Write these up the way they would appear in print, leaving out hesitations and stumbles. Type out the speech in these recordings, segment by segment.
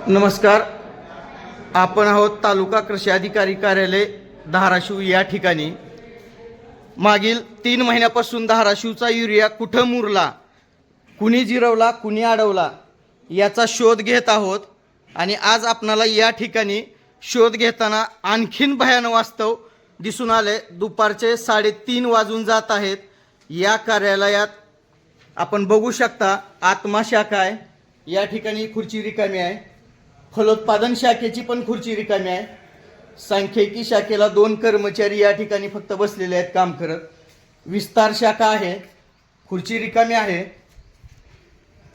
नमस्कार. आपण आहोत तालुका कृषी अधिकारी कार्यालय धाराशिव या ठिकाणी. मागील 3 महिन्यापासून धाराशिवचा युरिया कुठं मुरला, कुणी जिरवला, कुणी अडवला याचा शोध घेत आहोत. आणि आज आपणाला या ठिकाणी शोध घेताना आणखीन भयानक वास्तव दिसून आले. दुपारचे 3:30 वाजून जात आहेत. या कार्यालयात आपण बघू शकता आत्मा शाखा आहे, या ठिकाणी खुर्ची रिकामी आहे. फलोत्पादन शाखेची पण खुर्ची रिकामी आहे. सांख्यिकी शाखेला 2 कर्मचारी या ठिकाणी फक्त बसलेले आहेत काम करत. विस्तार शाखा आहे, खुर्ची रिकामी आहे.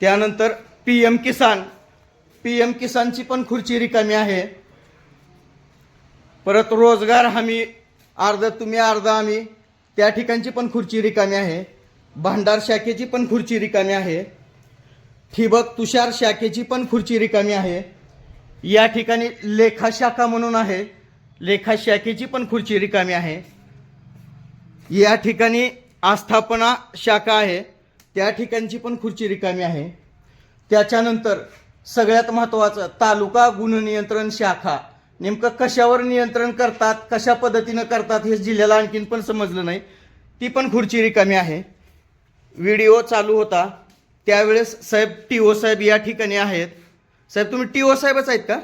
त्यानंतर पीएम किसानची पण खुर्ची रिकामी आहे. परत रोजगार हमी, अर्ध तुम्ही अर्ध आम्ही, त्या ठिकाणची पण खुर्ची रिकामी आहे. भांडार शाखेची पण खुर्ची रिकामी आहे. ठिबक तुषार शाखेची पण खुर्ची रिकामी आहे. या ठिकाणी लेखा शाखा म्हणून आहे, लेखा शाखेची पण खुर्ची रिकामी आहे. या ठिकाणी आस्थापना शाखा आहे, त्या ठिकाणची पण खुर्ची रिकामी आहे. त्याच्यानंतर सगळ्यात महत्त्वाचं तालुका गुण नियंत्रण शाखा, नेमकं कशावर नियंत्रण करतात, कशा पद्धतीनं करतात हे जिल्ह्याला आणखीन पण समजलं नाही, ती पण खुर्ची रिकामी आहे. व्हिडिओ चालू होता त्यावेळेस साहेब टीओ साहेब या ठिकाणी आहेत. साहेब तुम्ही टीओ साहेबच आहेत का?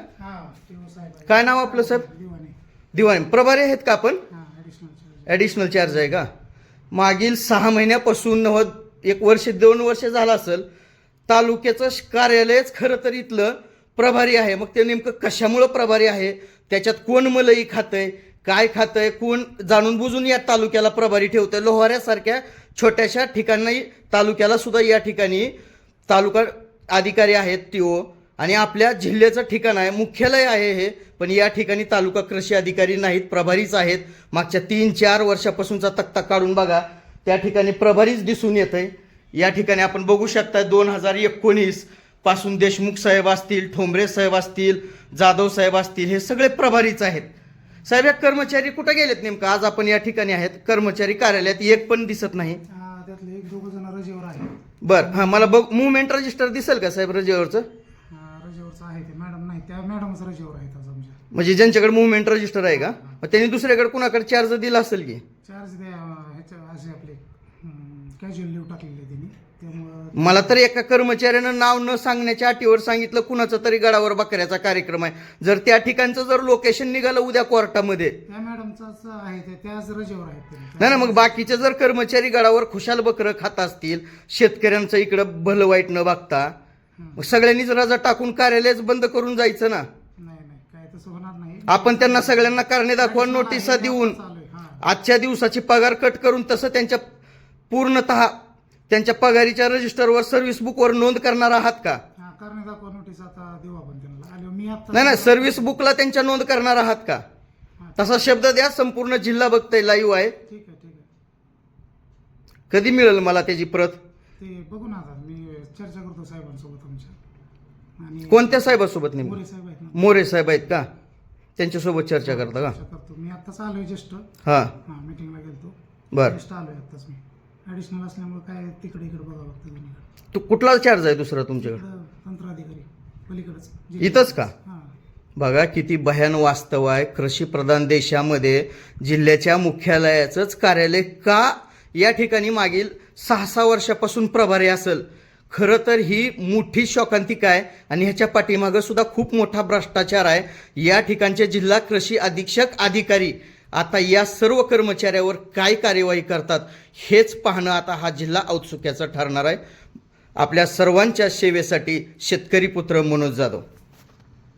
काय नाव आपलं साहेब? दिवाणी. प्रभारी आहेत का आपण? ॲडिशनल चार्ज आहे का? मागील 6 महिन्यापासून 1 वर्ष 2 वर्ष झालं असेल तालुक्याचं कार्यालयच खरं तर इथलं प्रभारी आहे. मग ते नेमकं कशामुळं प्रभारी आहे, त्याच्यात कोण मलई खातंय, काय खातंय, कोण जाणून बुजून या तालुक्याला प्रभारी ठेवतंय. लोहाऱ्यासारख्या छोट्याशा ठिकाणी तालुक्याला सुद्धा या ठिकाणी तालुका अधिकारी आहेत टीओ, आणि आपल्या जिल्ह्याचं ठिकाण आहे, मुख्यालय आहे हे, पण या ठिकाणी तालुका कृषी अधिकारी नाहीत, प्रभारीच आहेत. मागच्या 3-4 वर्षापासूनचा तक्ता काढून बघा, त्या ठिकाणी प्रभारीच दिसून येतंय. या ठिकाणी आपण बघू शकता 2019 पासून देशमुख साहेब असतील, ठोंबरे साहेब असतील, जाधव साहेब असतील, हे सगळे प्रभारीच आहेत. साहेब कर्मचारी कुठे गेलेत नेमकं? आज आपण या ठिकाणी आहेत, कर्मचारी कार्यालयात एक पण दिसत नाही. त्यातले 1-2 जण रजेवर आहेत. बरं, हां, मला बघ मुवमेंट रजिस्टर दिसेल का साहेब रजेवरचं? रजेवरचं आहे ते मॅडम नाही, त्या मॅडमच रजेवर आहेत आज आमच्या. म्हणजे ज्यांच्याकडे मुवमेंट रजिस्टर आहे का, मग त्यांनी दुसऱ्याकडे कुणाकडे चार्ज दिला असेल की? चार्ज ह्याच्या असे आपले कॅज्युअल लिव्ह टाकलेले त्यांनी, त्यामुळं मला तर एका कर्मचाऱ्यानं नाव न सांगण्याच्या अटीवर सांगितलं कुणाचा तरी गडावर बकऱ्याचा कार्यक्रम आहे. जर त्या ठिकाणचं जर लोकेशन निघालं उद्या कोर्टामध्ये, त्या मॅडमचाच आहे ते, त्याच रजेवर आहेत ते. नाही ना, मग बाकीचे जर कर्मचारी गडावर खुशाल बकरं खात असतील, शेतकऱ्यांचं इकडं भलं वाईट न बघता, मग सगळ्यांनीच रजा टाकून कार्यालयच बंद करून जायचं ना. नाही काय तसं होणार नाही. आपण त्यांना सगळ्यांना कारणे दाखवा नोटिसा देऊन आजच्या दिवसाची पगार कट करून तसं त्यांच्या पूर्णतः त्यांच्या पगारीच्या रजिस्टरवर सर्व्हिस बुकवर नोंद करणार आहात का? कारणे दाखवा नोटीस आता देऊ आपण त्यांना. आलो मी आता. नाही, सर्व्हिस बुकला त्यांच्या नोंद करणार आहात का? तसा शब्द द्या. संपूर्ण जिल्हा बघतोय, लाईव्ह आहे. ठीक आहे. कधी मिळेल मला त्याची प्रत? ते बघू ना, आता मी चर्चा करतो साहेबांसोबत आमच्या. आणि कोणत्या साहेबासोबत? नेमकं मोरे साहेब आहेत ना. मोरे साहेब आहेत का? त्यांच्यासोबत चर्चा करता का? करतो मी. आत्ताच आलोय जस्ट. हां, मीटिंगला गेलतो. बरं. जस्ट आलोय आत्ताच मी. ॲडिशनल असल्यामुळे काय तिकडे बघावं लागतं दोन्हीकडे. तू कुठला चार्ज आहे दुसरा तुमच्याकडे? तंत्र अधिकारी पलीकडेच. इथंच का? हां. बघा किती भयान वास्तव आहे. कृषी प्रधान देशामध्ये जिल्ह्याच्या मुख्यालयाचंच कार्यालय का या ठिकाणी मागील 6-6 वर्षापासून प्रभारी असेल? खरं तर ही मोठी शोकांतिका आहे, आणि ह्याच्या पाठीमागं सुद्धा खूप मोठा भ्रष्टाचार आहे. या ठिकाणचे जिल्हा कृषी अधीक्षक अधिकारी आता या सर्व कर्मचाऱ्यावर काय कार्यवाही करतात हेच पाहणं आता हा जिल्हा औत्सुक्याचं ठरणार आहे. आपल्या सर्वांच्या सेवेसाठी शेतकरी पुत्र मनोज जाधव.